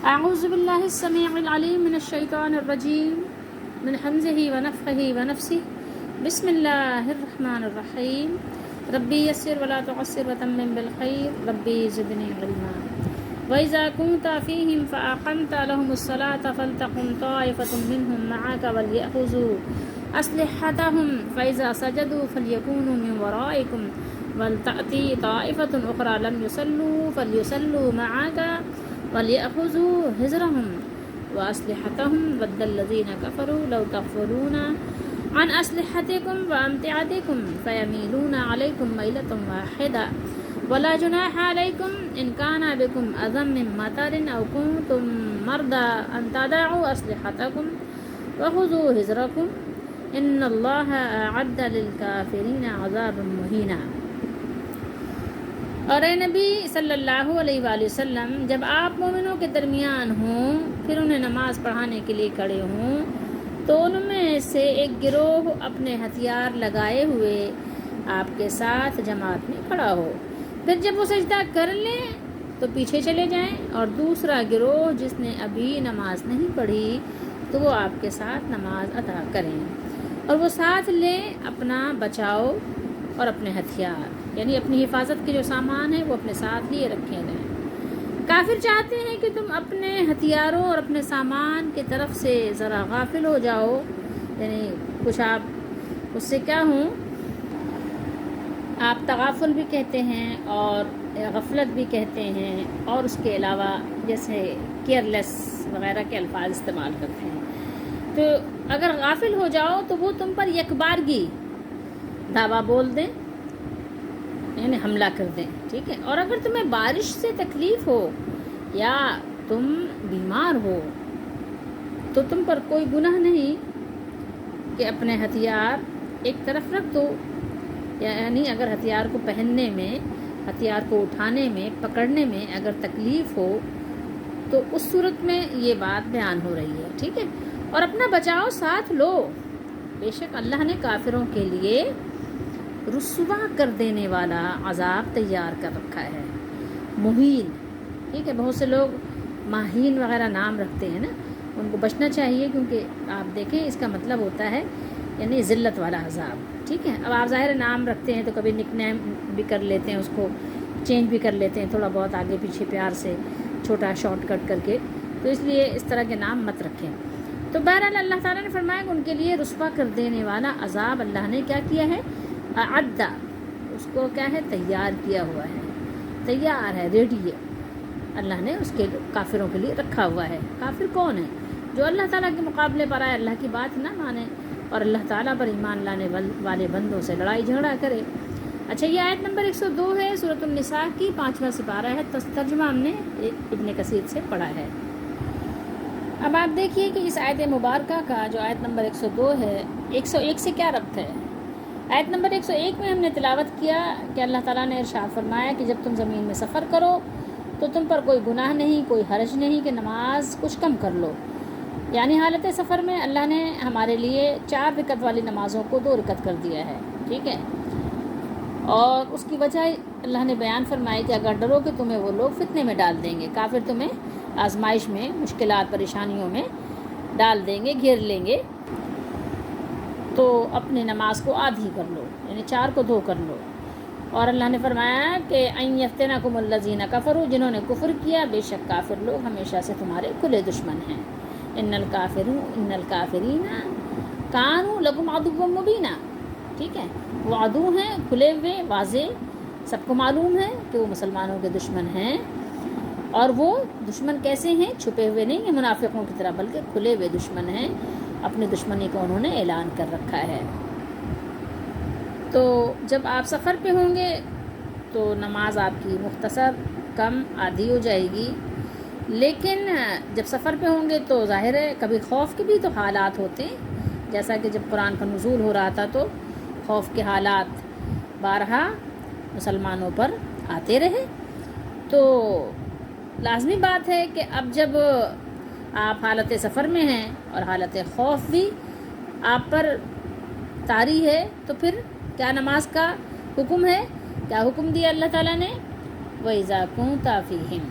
اعوذ باللہ السمیع العلیم من الشیطان الرجیم من حمزہ ونفخہ ونفسہ بسم اللہ الرحمن الرحیم ربی یسر ولا تعسر وتمم بالخیر ربی زدنی علما وَإِذَا كُنْتَ فِيهِمْ فَأَقَمْتَ لَهُمُ الصَّلَاةَ فَلْتَقُمْ طَائِفَةٌ مِّنْهُمْ مَعَكَ وَلْيَأْخُذُوا أَسْلِحَتَهُمْ فَإِذَا سَجَدُوا فَلْيَكُونُوا مِنْ وَرَائِكُمْ وَلْتَأْتِ طَائِفَةٌ أُخْرَى لَمْ يُصَلُّوا فَلْيُصَلُّوا مَعَكَ وَلْيَأْخُذُوا حِذْرَهُمْ وَأَسْلِحَتَهُمْ وَدَّ الَّذِينَ كَفَرُوا لَوْ تَغْفُلُونَ عن أسلحتكم وأمتعتكم فيميلون عليكم ميلة واحدة ولا جناح عليكم إن كان بكم أذى من مطر أو كنتم مرضى أن تضعوا أسلحتكم وخذوا حذركم إن الله أعد للكافرين عذابا مهينا۔ اور اے نبی صلی اللہ علیہ وآلہ وسلم، جب آپ مومنوں کے درمیان ہوں پھر انہیں نماز پڑھانے کے لیے کھڑے ہوں تو ان میں سے ایک گروہ اپنے ہتھیار لگائے ہوئے آپ کے ساتھ جماعت میں کھڑا ہو، پھر جب وہ سجدہ کر لیں تو پیچھے چلے جائیں، اور دوسرا گروہ جس نے ابھی نماز نہیں پڑھی تو وہ آپ کے ساتھ نماز ادا کریں، اور وہ ساتھ لیں اپنا بچاؤ اور اپنے ہتھیار، یعنی اپنی حفاظت کے جو سامان ہیں وہ اپنے ساتھ لیے رکھے رہیں۔ کافر چاہتے ہیں کہ تم اپنے ہتھیاروں اور اپنے سامان کی طرف سے ذرا غافل ہو جاؤ، یعنی کچھ آپ اس سے کیا ہوں، آپ تغافل بھی کہتے ہیں اور غفلت بھی کہتے ہیں، اور اس کے علاوہ جیسے کیئرلیس وغیرہ کے الفاظ استعمال کرتے ہیں۔ تو اگر غافل ہو جاؤ تو وہ تم پر یکبارگی دعویٰ بول دیں، یعنی حملہ کر دیں، ٹھیک ہے۔ اور اگر تمہیں بارش سے تکلیف ہو یا تم بیمار ہو تو تم پر کوئی گناہ نہیں کہ اپنے ہتھیار ایک طرف رکھ دو، یعنی اگر ہتھیار کو پہننے میں، ہتھیار کو اٹھانے میں، پکڑنے میں اگر تکلیف ہو تو اس صورت میں یہ بات بیان ہو رہی ہے، ٹھیک ہے۔ اور اپنا بچاؤ ساتھ لو، بے شک اللہ نے کافروں کے لیے رسوا کر دینے والا عذاب تیار کر رکھا ہے، مہین، ٹھیک ہے۔ بہت سے لوگ ماہین وغیرہ نام رکھتے ہیں نا، ان کو بچنا چاہیے، کیونکہ آپ دیکھیں اس کا مطلب ہوتا ہے یعنی ذلت والا عذاب، ٹھیک ہے۔ اب آپ ظاہر نام رکھتے ہیں تو کبھی نک نیم بھی کر لیتے ہیں، اس کو چینج بھی کر لیتے ہیں تھوڑا بہت آگے پیچھے پیار سے، چھوٹا شارٹ کٹ کر کے، تو اس لیے اس طرح کے نام مت رکھیں۔ تو بہرحال اللہ تعالیٰ نے فرمایا کہ ان کے لیے رسوا کر دینے والا عذاب اللہ نے کیا کیا ہے، اعدّا، اس کو کیا ہے، تیار کیا ہوا ہے، تیار ہے، ریڈی ہے، اللہ نے اس کے کافروں کے لیے رکھا ہوا ہے۔ کافر کون ہے؟ جو اللہ تعالیٰ کے مقابلے پر آئے، اللہ کی بات نہ مانے اور اللہ تعالیٰ پر ایمان لانے والے بندوں سے لڑائی جھگڑا کرے۔ اچھا، یہ آیت نمبر 102 ہے سورۃ النساء کی، 5واں سپارہ ہے، ترجمہ ہم نے ابن کثیر سے پڑھا ہے۔ اب آپ دیکھیے کہ اس آیت مبارکہ کا جو آیت نمبر 102 ہے، 101 سے کیا ربط ہے۔ آیت نمبر 101 میں ہم نے تلاوت کیا کہ اللہ تعالیٰ نے ارشاد فرمایا کہ جب تم زمین میں سفر کرو تو تم پر کوئی گناہ نہیں، کوئی حرج نہیں کہ نماز کچھ کم کر لو، یعنی حالت سفر میں اللہ نے ہمارے لیے 4 رکعت والی نمازوں کو 2 رکعت کر دیا ہے، ٹھیک ہے۔ اور اس کی وجہ اللہ نے بیان فرمائی کہ اگر ڈرو کہ تمہیں وہ لوگ فتنے میں ڈال دیں گے، کافر تمہیں آزمائش میں، مشکلات پریشانیوں میں ڈال دیں گے، گھیر لیں گے، تو اپنی نماز کو آدھی کر لو، یعنی 4 کو 2 کر لو۔ اور اللہ نے فرمایا کہ ان یفتنکم الذین کفروا، جنہوں نے کفر کیا، بے شک کافر لوگ ہمیشہ سے تمہارے کھلے دشمن ہیں۔ ان الکافرین کانوا لکم عدوا مبینا، ٹھیک ہے، وہ عدو ہیں، کھلے ہوئے، واضح، سب کو معلوم ہے کہ وہ مسلمانوں کے دشمن ہیں۔ اور وہ دشمن کیسے ہیں؟ چھپے ہوئے نہیں ہیں منافقوں کی طرح، بلکہ کھلے ہوئے دشمن ہیں، اپنی دشمنی کو انہوں نے اعلان کر رکھا ہے۔ تو جب آپ سفر پہ ہوں گے تو نماز آپ کی مختصر، کم، آدھی ہو جائے گی، لیکن جب سفر پہ ہوں گے تو ظاہر ہے کبھی خوف کے بھی تو حالات ہوتے ہیں، جیسا کہ جب قرآن کا نزول ہو رہا تھا تو خوف کے حالات بارہا مسلمانوں پر آتے رہے۔ تو لازمی بات ہے کہ اب جب آپ حالت سفر میں ہیں اور حالت خوف بھی آپ پر طاری ہے تو پھر کیا نماز کا حکم ہے، کیا حکم دیا اللہ تعالیٰ نے، وَإِذَا كُنْتَ فِيهِمْ،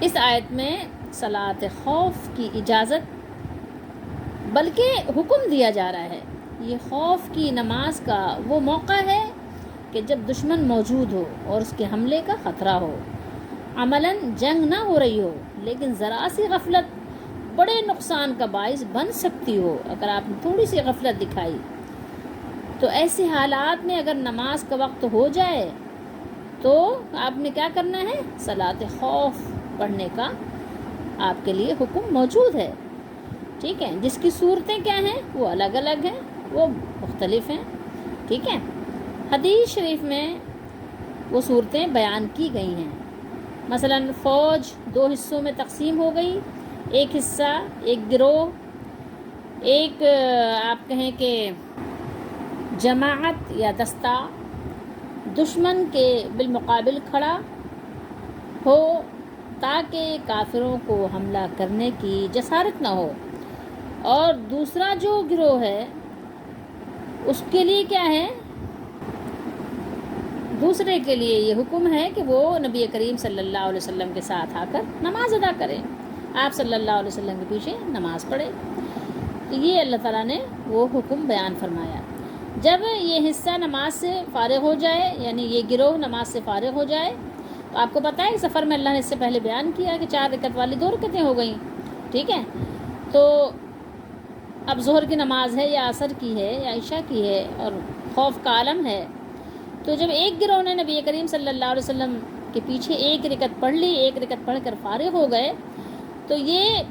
اس آیت میں صلاۃ خوف کی اجازت بلکہ حکم دیا جا رہا ہے۔ یہ خوف کی نماز کا وہ موقع ہے کہ جب دشمن موجود ہو اور اس کے حملے کا خطرہ ہو، عملاً جنگ نہ ہو رہی ہو، لیکن ذرا سی غفلت بڑے نقصان کا باعث بن سکتی ہو۔ اگر آپ نے تھوڑی سی غفلت دکھائی تو ایسے حالات میں اگر نماز کا وقت ہو جائے تو آپ نے کیا کرنا ہے؟ صلاۃ خوف پڑھنے کا آپ کے لیے حکم موجود ہے، ٹھیک ہے، جس کی صورتیں کیا ہیں وہ الگ الگ ہیں، وہ مختلف ہیں، ٹھیک ہے۔ حدیث شریف میں وہ صورتیں بیان کی گئی ہیں۔ مثلا فوج 2 حصوں میں تقسیم ہو گئی، ایک حصہ، ایک گروہ، ایک آپ کہیں کہ جماعت یا دستہ دشمن کے بالمقابل کھڑا ہو تاکہ کافروں کو حملہ کرنے کی جسارت نہ ہو، اور دوسرا جو گروہ ہے اس کے لیے کیا ہے؟ دوسرے کے لیے یہ حکم ہے کہ وہ نبی کریم صلی اللہ علیہ وسلم کے ساتھ آ کر نماز ادا کرے، آپ صلی اللہ علیہ وسلم کے پیچھے نماز پڑھے۔ تو یہ اللہ تعالیٰ نے وہ حکم بیان فرمایا۔ جب یہ حصہ نماز سے فارغ ہو جائے، یعنی یہ گروہ نماز سے فارغ ہو جائے، تو آپ کو پتہ ہے کہ سفر میں اللہ نے اس سے پہلے بیان کیا کہ 4 رکعت والی 2 رکعتیں ہو گئیں، ٹھیک ہے۔ تو اب ظہر کی نماز ہے یا عصر کی ہے یا عشاء کی ہے اور خوف کا عالم ہے، تو جب ایک گروہ نے نبی کریم صلی اللہ علیہ وسلم کے پیچھے 1 رکعت پڑھ لی، 1 رکعت پڑھ کر فارغ ہو گئے، تو یہ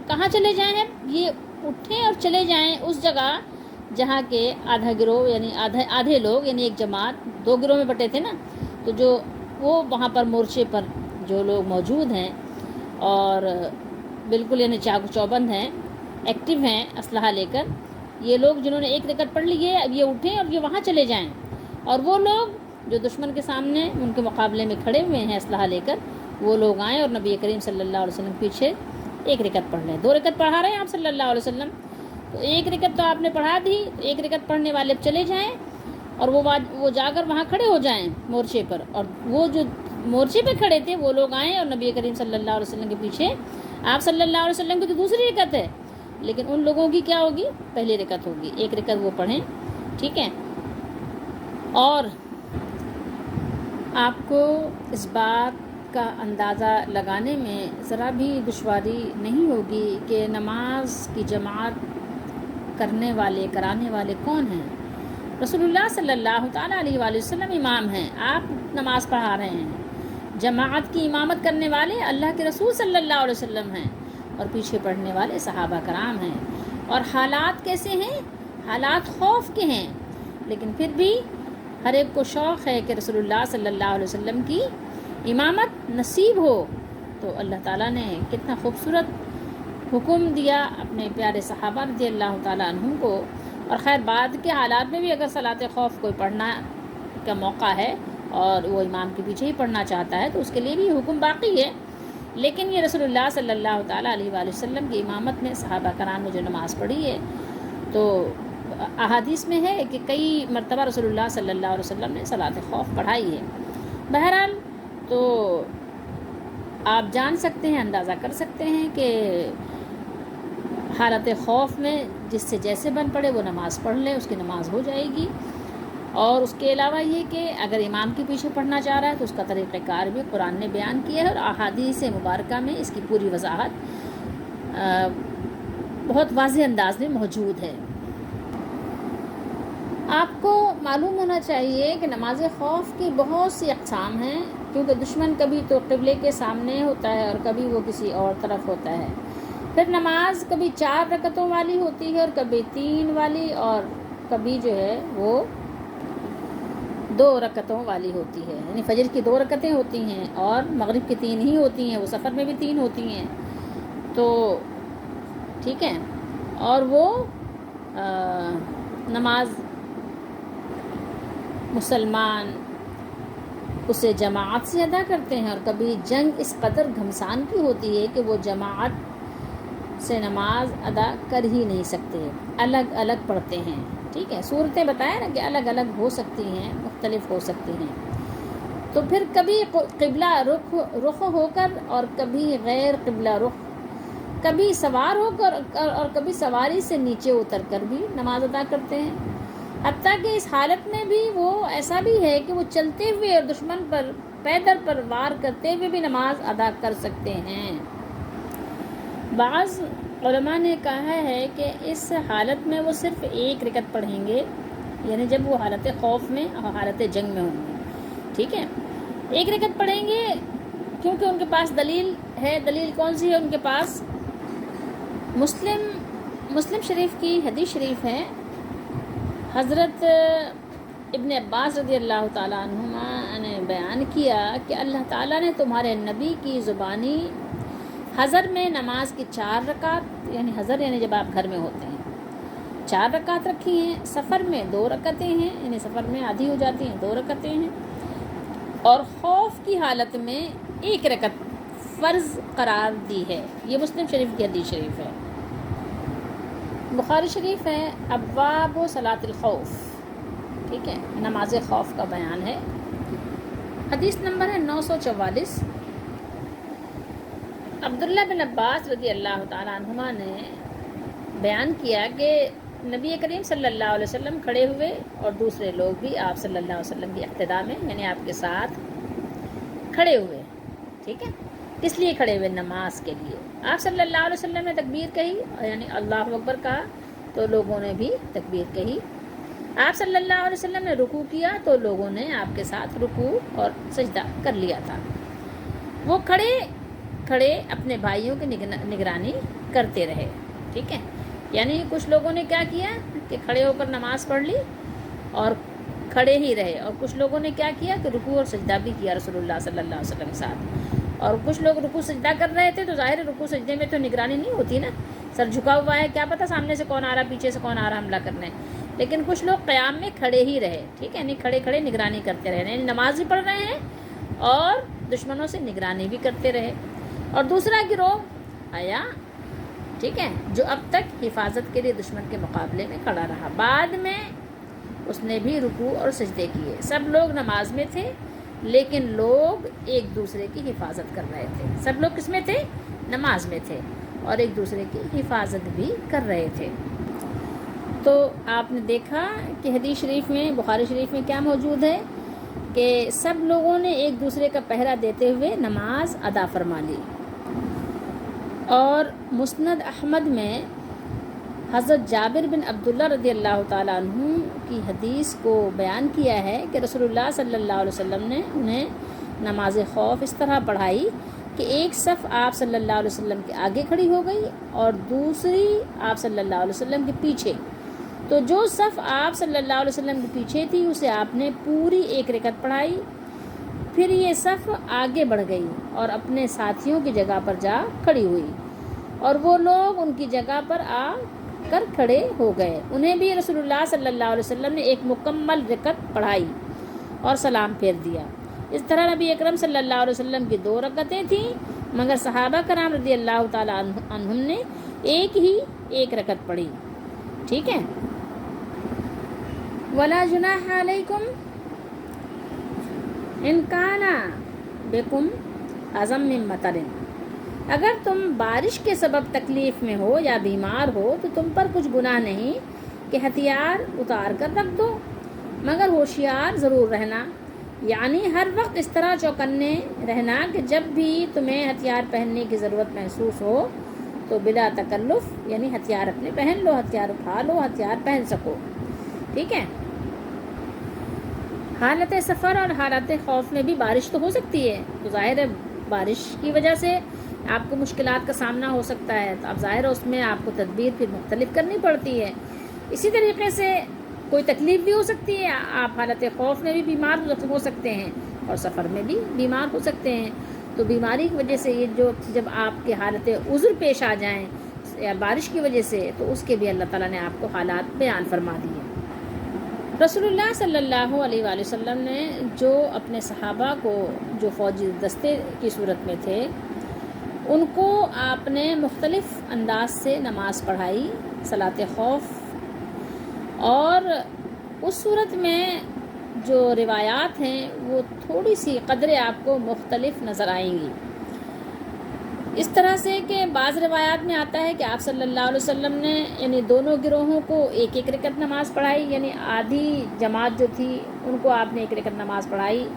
کہاں چلے جائیں؟ یہ اٹھیں اور چلے جائیں اس جگہ جہاں کے آدھا گروہ یعنی آدھے لوگ، یعنی ایک جماعت 2 گروہ میں بٹے تھے نا، تو جو وہ وہاں پر مورچے پر جو لوگ موجود ہیں اور بالکل یعنی چاق چوبند ہیں، ایکٹیو ہیں اسلحہ لے کر، یہ لوگ جنہوں نے 1 رکعت پڑھ لی ہے اب یہ اٹھیں اور یہ وہاں چلے جائیں، اور وہ لوگ جو دشمن کے سامنے ان کے مقابلے میں کھڑے ہوئے ہیں اسلحہ لے کر، وہ لوگ آئیں اور نبی کریم صلی اللہ علیہ وسلم پیچھے 1 رکعت پڑھ لیں۔ 2 رکعت پڑھا رہے ہیں آپ صلی اللہ علیہ وسلم، تو 1 رکعت تو آپ نے پڑھا دی، 1 رکعت پڑھنے والے اب چلے جائیں اور وہ جا کر وہاں کھڑے ہو جائیں مورچے پر، اور وہ جو مورچے پہ کھڑے تھے وہ لوگ آئیں اور نبی کریم صلی اللہ علیہ وسلم کے پیچھے، آپ صلی اللہ علیہ وسلم کی تو دوسری رکعت ہے لیکن ان لوگوں کی کیا ہوگی؟ پہلی رکعت ہوگی، 1 رکعت وہ پڑھیں، ٹھیک ہے۔ اور آپ کو اس بات کا اندازہ لگانے میں ذرا بھی دشواری نہیں ہوگی کہ نماز کی جماعت کرانے والے کون ہیں؟ رسول اللہ صلی اللہ تعالیٰ علیہ وآلہ وسلم امام ہیں، آپ نماز پڑھا رہے ہیں، جماعت کی امامت کرنے والے اللہ کے رسول صلی اللہ علیہ وسلم ہیں، اور پیچھے پڑھنے والے صحابہ کرام ہیں، اور حالات کیسے ہیں؟ حالات خوف کے ہیں، لیکن پھر بھی ہر ایک کو شوق ہے کہ رسول اللہ صلی اللہ علیہ وسلم کی امامت نصیب ہو۔ تو اللہ تعالیٰ نے کتنا خوبصورت حکم دیا اپنے پیارے صحابہ رضی اللہ تعالیٰ عنہم کو، اور خیر بعد کے حالات میں بھی اگر صلاۃ خوف کوئی پڑھنا کا موقع ہے اور وہ امام کے پیچھے ہی پڑھنا چاہتا ہے تو اس کے لیے بھی حکم باقی ہے، لیکن یہ رسول اللہ صلی اللہ تعالیٰ علیہ وآلہ وسلم کی امامت میں صحابہ کرام نے جو نماز پڑھی ہے، تو احادیث میں ہے کہ کئی مرتبہ رسول اللہ صلی اللہ علیہ وسلم نے صلاۃ خوف پڑھائی ہے۔ بہرحال تو آپ جان سکتے ہیں، اندازہ کر سکتے ہیں کہ حالت خوف میں جس سے جیسے بن پڑے وہ نماز پڑھ لے، اس کی نماز ہو جائے گی۔ اور اس کے علاوہ یہ کہ اگر امام کے پیچھے پڑھنا چاہ رہا ہے تو اس کا طریقہ کار بھی قرآن نے بیان کیا ہے، اور احادیث مبارکہ میں اس کی پوری وضاحت بہت واضح انداز میں موجود ہے۔ آپ کو معلوم ہونا چاہیے کہ نماز خوف کی بہت سی اقسام ہیں، کیونکہ دشمن کبھی تو قبلے کے سامنے ہوتا ہے اور کبھی وہ کسی اور طرف ہوتا ہے۔ پھر نماز کبھی 4 رکعتوں والی ہوتی ہے اور کبھی 3 والی، اور کبھی جو ہے وہ 2 رکعتوں والی ہوتی ہے، یعنی فجر کی 2 رکعتیں ہوتی ہیں اور مغرب کی 3 ہی ہوتی ہیں، وہ سفر میں بھی 3 ہوتی ہیں، تو ٹھیک ہے۔ اور وہ نماز مسلمان اسے جماعت سے ادا کرتے ہیں، اور کبھی جنگ اس قدر گھمسان کی ہوتی ہے کہ وہ جماعت سے نماز ادا کر ہی نہیں سکتے، الگ الگ پڑھتے ہیں، ٹھیک ہے۔ صورتیں بتائیں نا کہ الگ الگ ہو سکتی ہیں، مختلف ہو سکتی ہیں۔ تو پھر کبھی قبلہ رخ ہو کر اور کبھی غیر قبلہ رخ، کبھی سوار ہو کر اور کبھی سواری سے نیچے اتر کر بھی نماز ادا کرتے ہیں، حتیٰ کہ اس حالت میں بھی وہ ایسا بھی ہے کہ وہ چلتے ہوئے اور دشمن پر پیدل پر وار کرتے ہوئے بھی نماز ادا کر سکتے ہیں۔ بعض علماء نے کہا ہے کہ اس حالت میں وہ صرف ایک رکعت پڑھیں گے، یعنی جب وہ حالت خوف میں اور حالت جنگ میں ہوں گے، ٹھیک ہے، ایک رکعت پڑھیں گے، کیونکہ ان کے پاس دلیل ہے۔ دلیل کون سی ہے ان کے پاس؟ مسلم شریف کی حدیث شریف ہے، حضرت ابن عباس رضی اللہ تعالیٰ عنہما نے بیان کیا کہ اللہ تعالیٰ نے تمہارے نبی کی زبانی حضر میں نماز کی 4 رکعت، یعنی حضر یعنی جب آپ گھر میں ہوتے ہیں، 4 رکعت رکھی ہیں، سفر میں 2 رکعتیں ہیں، یعنی سفر میں آدھی ہو جاتی ہیں 2 رکعتیں ہیں، اور خوف کی حالت میں 1 رکعت فرض قرار دی ہے۔ یہ مسلم شریف کی حدیث شریف ہے۔ بخاری شریف ہے ابواب صلاۃ الخوف، ٹھیک ہے، نماز خوف کا بیان ہے، حدیث نمبر ہے 944۔ عبداللہ بن عباس رضی اللہ تعالیٰ عنہما نے بیان کیا کہ نبی کریم صلی اللہ علیہ وسلم کھڑے ہوئے اور دوسرے لوگ بھی آپ صلی اللہ علیہ وسلم کی اقتداء میں، یعنی آپ کے ساتھ کھڑے ہوئے، ٹھیک ہے، کس لیے کھڑے ہوئے؟ نماز کے لیے۔ آپ صلی اللہ علیہ وسلم نے تکبیر کہی، یعنی اللہ اکبر کہا، تو لوگوں نے بھی تکبیر کہی۔ آپ صلی اللہ علیہ وسلم نے رکوع کیا تو لوگوں نے آپ کے ساتھ رکوع اور سجدہ کر لیا تھا۔ وہ کھڑے کھڑے اپنے بھائیوں کی نگرانی کرتے رہے، ٹھیک ہے، یعنی کچھ لوگوں نے کیا کیا کہ کھڑے ہو کر نماز پڑھ لی اور کھڑے ہی رہے، اور کچھ لوگوں نے کیا کیا کہ رکوع اور سجدہ بھی کیا رسول اللہ صلی اللہ علیہ وسلم کے ساتھ، اور کچھ لوگ رکوع سجدہ کر رہے تھے، تو ظاہر رکوع سجدے میں تو نگرانی نہیں ہوتی نا، سر جھکا ہوا ہے، کیا پتہ سامنے سے کون آ رہا، پیچھے سے کون آ رہا حملہ کرنے، لیکن کچھ لوگ قیام میں کھڑے ہی رہے، ٹھیک ہے، یعنی کھڑے کھڑے نگرانی کرتے رہے، یعنی نماز بھی پڑھ رہے ہیں اور دشمنوں سے نگرانی بھی کرتے رہے۔ اور دوسرا گروہ آیا، ٹھیک ہے، جو اب تک حفاظت کے لیے دشمن کے مقابلے میں کھڑا رہا، بعد میں اس نے بھی رکوع اور سجدے کیے، سب لوگ نماز میں تھے لیکن لوگ ایک دوسرے کی حفاظت کر رہے تھے، سب لوگ کس میں تھے؟ نماز میں تھے اور ایک دوسرے کی حفاظت بھی کر رہے تھے۔ تو آپ نے دیکھا کہ حدیث شریف میں، بخاری شریف میں کیا موجود ہے کہ سب لوگوں نے ایک دوسرے کا پہرا دیتے ہوئے نماز ادا فرما لی۔ اور مسند احمد میں حضرت جابر بن عبداللہ رضی اللہ تعالیٰ عنہ کی حدیث کو بیان کیا ہے کہ رسول اللہ صلی اللہ علیہ وسلم نے انہیں نماز خوف اس طرح پڑھائی کہ ایک صف آپ صلی اللہ علیہ وسلم کے آگے کھڑی ہو گئی اور دوسری آپ صلی اللہ علیہ وسلم کے پیچھے، تو جو صف آپ صلی اللہ علیہ وسلم کے پیچھے تھی اسے آپ نے پوری 1 رکعت پڑھائی، پھر یہ صف آگے بڑھ گئی اور اپنے ساتھیوں کی جگہ پر جا کھڑی ہوئی، اور وہ لوگ ان کی جگہ پر آ کر کھڑے ہو گئے، انہیں بھی رسول اللہ صلی اللہ علیہ وسلم نے 1 مکمل رکعت پڑھائی اور سلام پھیر دیا۔ اس طرح نبی اکرم صلی اللہ علیہ وسلم کی 2 رکعتیں تھیں، مگر صحابہ کرام رضی اللہ تعالیٰ عنہم نے ایک رکعت پڑھی، ٹھیک ہے۔ وَلَا جُنَاحَ عَلَيْكُمْ إِنْ كَانَ بِكُمْ أَذًى مِّن مَطَرٍ، اگر تم بارش کے سبب تکلیف میں ہو یا بیمار ہو تو تم پر کچھ گناہ نہیں کہ ہتھیار اتار کر رکھ دو، مگر ہوشیار ضرور رہنا، یعنی ہر وقت اس طرح چوکنے رہنا کہ جب بھی تمہیں ہتھیار پہننے کی ضرورت محسوس ہو تو بلا تکلف، یعنی ہتھیار اپنے پہن لو، ہتھیار اٹھا لو، ہتھیار پہن سکو، ٹھیک ہے۔ حالت سفر اور حالت خوف میں بھی بارش تو ہو سکتی ہے، تو ظاہر ہے بارش کی وجہ سے آپ کو مشکلات کا سامنا ہو سکتا ہے، تو اب ظاہر ہے اس میں آپ کو تدبیر پھر مختلف کرنی پڑتی ہے۔ اسی طریقے سے کوئی تکلیف بھی ہو سکتی ہے، آپ حالت خوف میں بھی بیمار ہو سکتے ہیں اور سفر میں بھی بیمار ہو سکتے ہیں، تو بیماری کی وجہ سے یہ جو جب آپ کے حالت عذر پیش آ جائیں یا بارش کی وجہ سے، تو اس کے بھی اللہ تعالیٰ نے آپ کو حالات بیان فرما دیے۔ رسول اللہ صلی اللہ علیہ وآلہ وسلم نے جو اپنے صحابہ کو جو فوجی دستے کی صورت میں تھے ان کو آپ نے مختلف انداز سے نماز پڑھائی صلاۃ خوف، اور اس صورت میں جو روایات ہیں وہ تھوڑی سی قدرے آپ کو مختلف نظر آئیں گی، اس طرح سے کہ بعض روایات میں آتا ہے کہ آپ صلی اللہ علیہ وسلم نے یعنی دونوں گروہوں کو ایک ایک رکعت نماز پڑھائی، یعنی آدھی جماعت جو تھی ان کو آپ نے ایک رکعت نماز پڑھائی،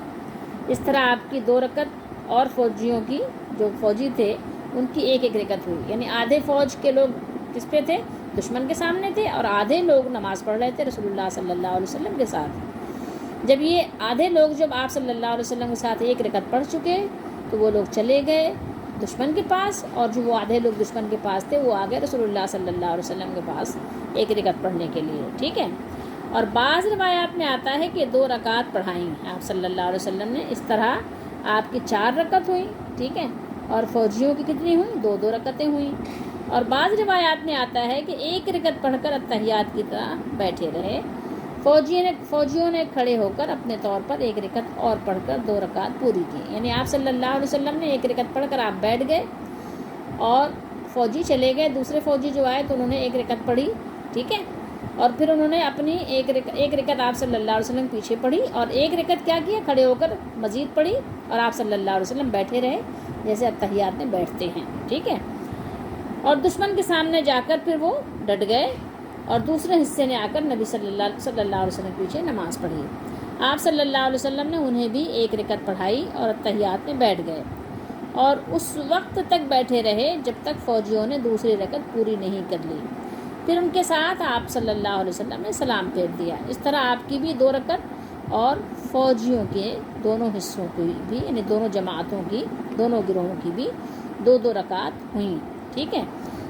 اس طرح آپ کی 2 رکعت اور فوجیوں کی جو فوجی تھے ان کی ایک ایک رکعت ہوئی، یعنی آدھے فوج کے لوگ کس پہ تھے؟ دشمن کے سامنے تھے، اور آدھے لوگ نماز پڑھ رہے تھے رسول اللہ صلی اللہ علیہ وسلم کے ساتھ۔ جب یہ آدھے لوگ جب آپ صلی اللہ علیہ وسلم کے ساتھ ایک رکعت پڑھ چکے تو وہ لوگ چلے گئے دشمن کے پاس، اور جو وہ آدھے لوگ دشمن کے پاس تھے وہ آ گئے رسول اللہ صلی اللہ علیہ وسلم کے پاس ایک رکعت پڑھنے کے لیے، ٹھیک ہے۔ اور بعض روایات میں آتا ہے کہ 2 رکعت پڑھائیں آپ صلی اللہ علیہ وسلم نے، اس طرح آپ کی 4 رکعت ہوئی، ٹھیک ہے، اور فوجیوں کی کتنی ہوئیں؟ 2 رکعتیں ہوئیں۔ اور بعض روایات میں آتا ہے کہ 1 رکعت پڑھ کر اتحیات کی طرح بیٹھے رہے، فوجیوں نے کھڑے ہو کر اپنے طور پر 1 رکعت اور پڑھ کر 2 رکعت پوری کی، یعنی آپ صلی اللہ علیہ وسلم نے 1 رکعت پڑھ کر آپ بیٹھ گئے اور فوجی چلے گئے، دوسرے فوجی جو آئے تو انہوں نے 1 رکعت پڑھی، ٹھیک ہے، اور پھر انہوں نے اپنی ایک رکعت آپ صلی اللہ علیہ وسلم پیچھے پڑھی، اور 1 رکعت کیا کیا؟ کھڑے ہو کر مزید پڑھی، اور آپ صلی اللہ علیہ وسلم بیٹھے رہے جیسے اتحیات میں بیٹھتے ہیں، ٹھیک ہے۔ اور دشمن کے سامنے جا کر پھر وہ ڈٹ گئے اور دوسرے حصے نے آ کر نبی صلی اللہ علیہ وسلم کے پیچھے نماز پڑھی۔ آپ صلی اللہ علیہ وسلم نے انہیں بھی 1 رکعت پڑھائی اور اتحیات میں بیٹھ گئے، اور اس وقت تک بیٹھے رہے جب تک فوجیوں نے دوسری رکعت پوری نہیں کر لی، پھر ان کے ساتھ آپ صلی اللہ علیہ وسلم نے سلام پھیر دیا۔ اس طرح آپ کی بھی 2 رکعت اور فوجیوں کے دونوں حصوں کی بھی، یعنی دونوں جماعتوں کی، دونوں گروہوں کی بھی 2 رکعت ہوئیں، ٹھیک ہے۔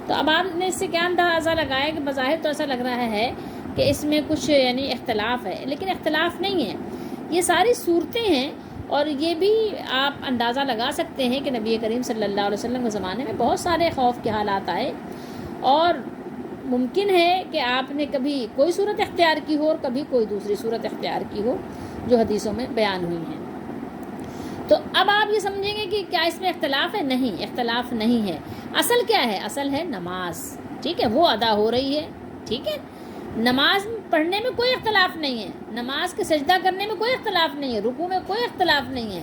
تو اب آپ نے اس سے کیا اندازہ لگایا کہ بظاہر تو ایسا لگ رہا ہے کہ اس میں کچھ یعنی اختلاف ہے، لیکن اختلاف نہیں ہے، یہ ساری صورتیں ہیں، اور یہ بھی آپ اندازہ لگا سکتے ہیں کہ نبی کریم صلی اللہ علیہ وسلم کے زمانے میں بہت سارے خوف کے حالات آئے، اور ممکن ہے کہ آپ نے کبھی کوئی صورت اختیار کی ہو اور کبھی کوئی دوسری صورت اختیار کی ہو جو حدیثوں میں بیان ہوئی ہیں۔ تو اب آپ یہ سمجھیں گے کہ کیا اس میں اختلاف ہے؟ نہیں، اختلاف نہیں ہے۔ اصل کیا ہے؟ اصل ہے نماز، ٹھیک ہے، وہ ادا ہو رہی ہے، ٹھیک ہے۔ نماز پڑھنے میں کوئی اختلاف نہیں ہے، نماز کے سجدہ کرنے میں کوئی اختلاف نہیں ہے، رکوع میں کوئی اختلاف نہیں ہے،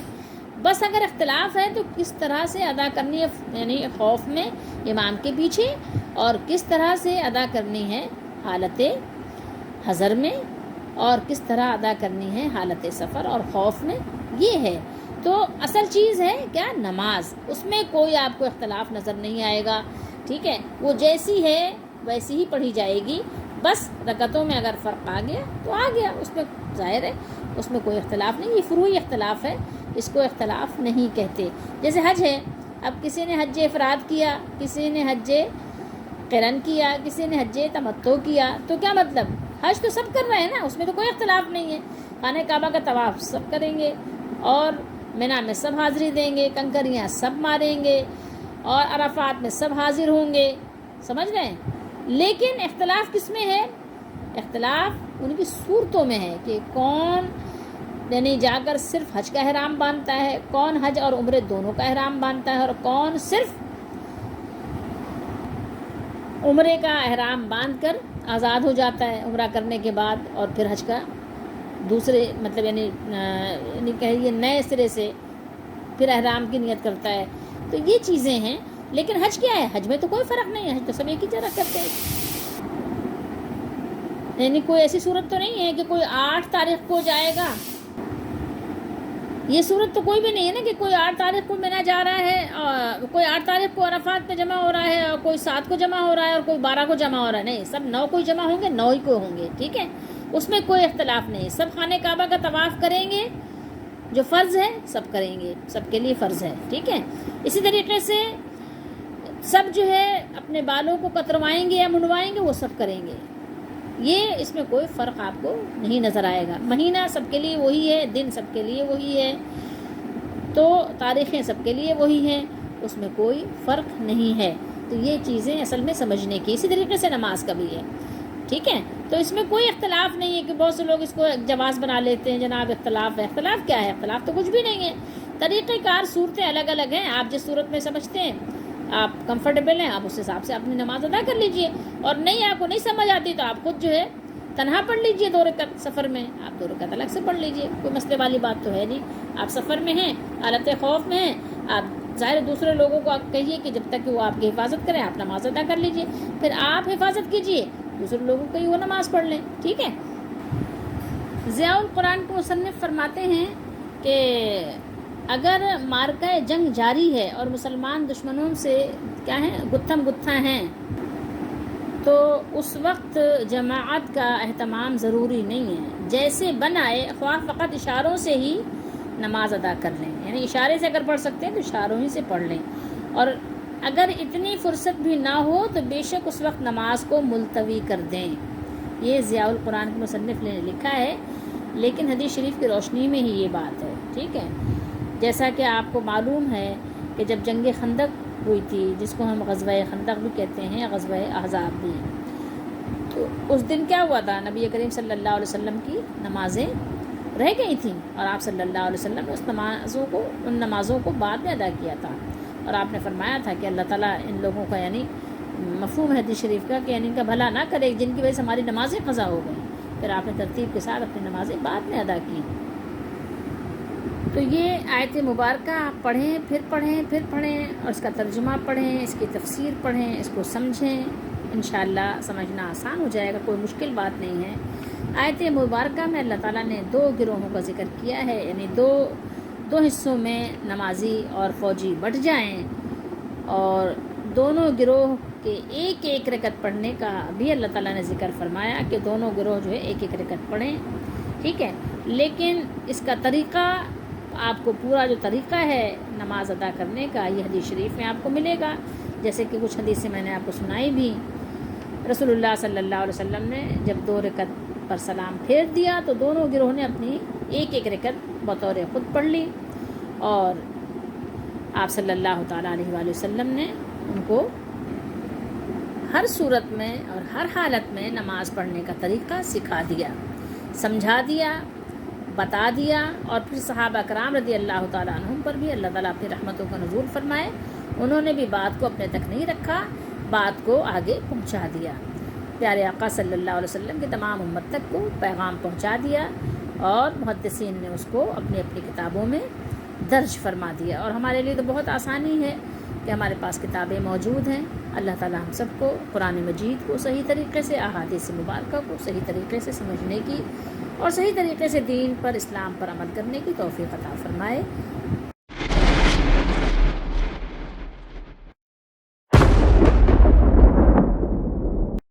بس اگر اختلاف ہے تو کس طرح سے ادا کرنی ہے، یعنی خوف میں امام کے پیچھے، اور کس طرح سے ادا کرنی ہے حالت حضر میں، اور کس طرح ادا کرنی ہے حالت سفر اور خوف میں، یہ ہے۔ تو اصل چیز ہے کیا؟ نماز، اس میں کوئی آپ کو اختلاف نظر نہیں آئے گا، ٹھیک ہے، وہ جیسی ہے ویسی ہی پڑھی جائے گی، بس رکعتوں میں اگر فرق آ گیا تو آ گیا، اس میں ظاہر ہے اس میں کوئی اختلاف نہیں، یہ فروعی اختلاف ہے، اس کو اختلاف نہیں کہتے۔ جیسے حج ہے، اب کسی نے حج افراد کیا، کسی نے حج قرن کیا، کسی نے حج تمتع کیا، تو کیا مطلب؟ حج تو سب کر رہے ہیں نا، اس میں تو کوئی اختلاف نہیں ہے، خانہ کعبہ کا طواف سب کریں گے، اور مینا میں سب حاضری دیں گے، کنکریاں سب ماریں گے، اور عرفات میں سب حاضر ہوں گے، سمجھ رہے ہیں؟ لیکن اختلاف کس میں ہے؟ اختلاف ان کی صورتوں میں ہے کہ کون یعنی جا کر صرف حج کا احرام باندھتا ہے، کون حج اور عمرے دونوں کا احرام باندھتا ہے، اور کون صرف عمرے کا احرام باندھ کر آزاد ہو جاتا ہے عمرہ کرنے کے بعد، اور پھر حج کا دوسرے مطلب یعنی کہیے نئے سرے سے پھر احرام کی نیت کرتا ہے۔ تو یہ چیزیں ہیں، لیکن حج کیا ہے؟ حج میں تو کوئی فرق نہیں ہے، حج تو سب ایک ہی طرح کرتے ہیں، یعنی کوئی ایسی صورت تو نہیں ہے کہ کوئی 8 تاریخ کو جائے گا، یہ صورت تو کوئی بھی نہیں ہے نا کہ کوئی 8 تاریخ کو مینا جا رہا ہے، اور کوئی 8 تاریخ کو عرفات پہ جمع ہو رہا ہے، اور کوئی 7 کو جمع ہو رہا ہے، اور کوئی 12 کو جمع ہو رہا ہے، نہیں، سب 9 کو ہی جمع ہوں گے، 9 ہی کو ہوں گے، ٹھیک ہے، اس میں کوئی اختلاف نہیں، سب خانہ کعبہ کا طواف کریں گے، جو فرض ہے سب کریں گے، سب کے لیے فرض ہے، ٹھیک ہے۔ اسی طریقے سے سب جو ہے اپنے بالوں کو کتروائیں گے یا منڈوائیں گے، وہ سب کریں گے، یہ اس میں کوئی فرق آپ کو نہیں نظر آئے گا، مہینہ سب کے لیے وہی ہے، دن سب کے لیے وہی ہے، تو تاریخیں سب کے لیے وہی ہیں، اس میں کوئی فرق نہیں ہے۔ تو یہ چیزیں اصل میں سمجھنے کی، اسی طریقے سے نماز کا بھی ہے، ٹھیک ہے۔ تو اس میں کوئی اختلاف نہیں ہے کہ بہت سے لوگ اس کو جواز بنا لیتے ہیں، جناب اختلاف ہے، اختلاف کیا ہے؟ اختلاف تو کچھ بھی نہیں ہے، طریقہ کار صورتیں الگ الگ ہیں، آپ جس صورت میں سمجھتے ہیں آپ کمفرٹیبل ہیں، آپ اس حساب سے اپنی نماز ادا کر لیجئے، اور نہیں آپ کو نہیں سمجھ آتی تو آپ خود جو ہے تنہا پڑھ لیجئے 2 رکعت سفر میں، آپ 2 رکعت الگ سے پڑھ لیجئے، کوئی مسئلے والی بات تو ہے نہیں۔ آپ سفر میں ہیں، حالت خوف میں ہیں، آپ ظاہر دوسرے لوگوں کو آپ کہیے کہ جب تک کہ وہ آپ کی حفاظت کریں آپ نماز ادا کر لیجئے، پھر آپ حفاظت کیجئے، دوسرے لوگوں کو ہی وہ نماز پڑھ لیں، ٹھیک ہے۔ ضیاء القرآن کے مصنف فرماتے ہیں کہ اگر معرکہ جنگ جاری ہے اور مسلمان دشمنوں سے کیا ہیں گتھم گتھا ہیں، تو اس وقت جماعت کا اہتمام ضروری نہیں ہے، جیسے بنائے خواہ فقط اشاروں سے ہی نماز ادا کر لیں، یعنی اشارے سے اگر پڑھ سکتے ہیں تو اشاروں ہی سے پڑھ لیں، اور اگر اتنی فرصت بھی نہ ہو تو بے شک اس وقت نماز کو ملتوی کر دیں۔ یہ ضیاء القرآن کے مصنف نے لکھا ہے، لیکن حدیث شریف کی روشنی میں ہی یہ بات ہے، ٹھیک ہے۔ جیسا کہ آپ کو معلوم ہے کہ جب جنگ خندق ہوئی تھی، جس کو ہم غزوہ خندق بھی کہتے ہیں، غزوہ احزاب بھی، تو اس دن کیا ہوا تھا، نبی کریم صلی اللہ علیہ وسلم کی نمازیں رہ گئی تھیں، اور آپ صلی اللہ علیہ وسلم نے ان نمازوں کو بعد میں ادا کیا تھا، اور آپ نے فرمایا تھا کہ اللہ تعالیٰ ان لوگوں کا یعنی مفہوم ہے حدیث شریف کا کہ یعنی ان کا بھلا نہ کرے جن کی وجہ سے ہماری نمازیں قضا ہو گئیں، پھر آپ نے ترتیب کے ساتھ اپنی نمازیں بعد میں ادا کی۔ تو یہ آیت مبارکہ آپ پڑھیں اور اس کا ترجمہ پڑھیں، اس کی تفسیر پڑھیں، اس کو سمجھیں، انشاءاللہ سمجھنا آسان ہو جائے گا، کوئی مشکل بات نہیں ہے۔ آیت مبارکہ میں اللہ تعالیٰ نے 2 گروہوں کا ذکر کیا ہے، یعنی دو حصوں میں نمازی اور فوجی بٹ جائیں، اور دونوں گروہ کے ایک رکعت پڑھنے کا بھی اللہ تعالیٰ نے ذکر فرمایا کہ دونوں گروہ جو ہے ایک رکعت پڑھیں، ٹھیک ہے۔ لیکن اس کا طریقہ، آپ کو پورا جو طریقہ ہے نماز ادا کرنے کا، یہ حدیث شریف میں آپ کو ملے گا، جیسے کہ کچھ حدیثیں میں نے آپ کو سنائی بھی۔ رسول اللہ صلی اللہ علیہ وسلم نے جب 2 رکعت پر سلام پھیر دیا تو دونوں گروہ نے اپنی ایک رکعت بطور خود پڑھ لی، اور آپ صلی اللہ تعالیٰ علیہ وآلہ وسلم نے ان کو ہر صورت میں اور ہر حالت میں نماز پڑھنے کا طریقہ سکھا دیا، سمجھا دیا، بتا دیا، اور پھر صحابہ کرام رضی اللہ تعالیٰ عنہم پر بھی اللہ تعالیٰ اپنی رحمتوں کا نزول فرمائے، انہوں نے بھی بات کو اپنے تک نہیں رکھا، بات کو آگے پہنچا دیا، پیارے آقا صلی اللہ علیہ وسلم کی تمام امت تک کو پیغام پہنچا دیا، اور محدثین نے اس کو اپنی کتابوں میں درج فرما دیا، اور ہمارے لیے تو بہت آسانی ہے کہ ہمارے پاس کتابیں موجود ہیں۔ اللہ تعالیٰ ہم سب کو قرآن مجید کو صحیح طریقے سے، احادیث مبارکہ کو صحیح طریقے سے سمجھنے کی اور صحیح طریقے سے دین پر، اسلام پر عمل کرنے کی توفیق عطا فرمائے۔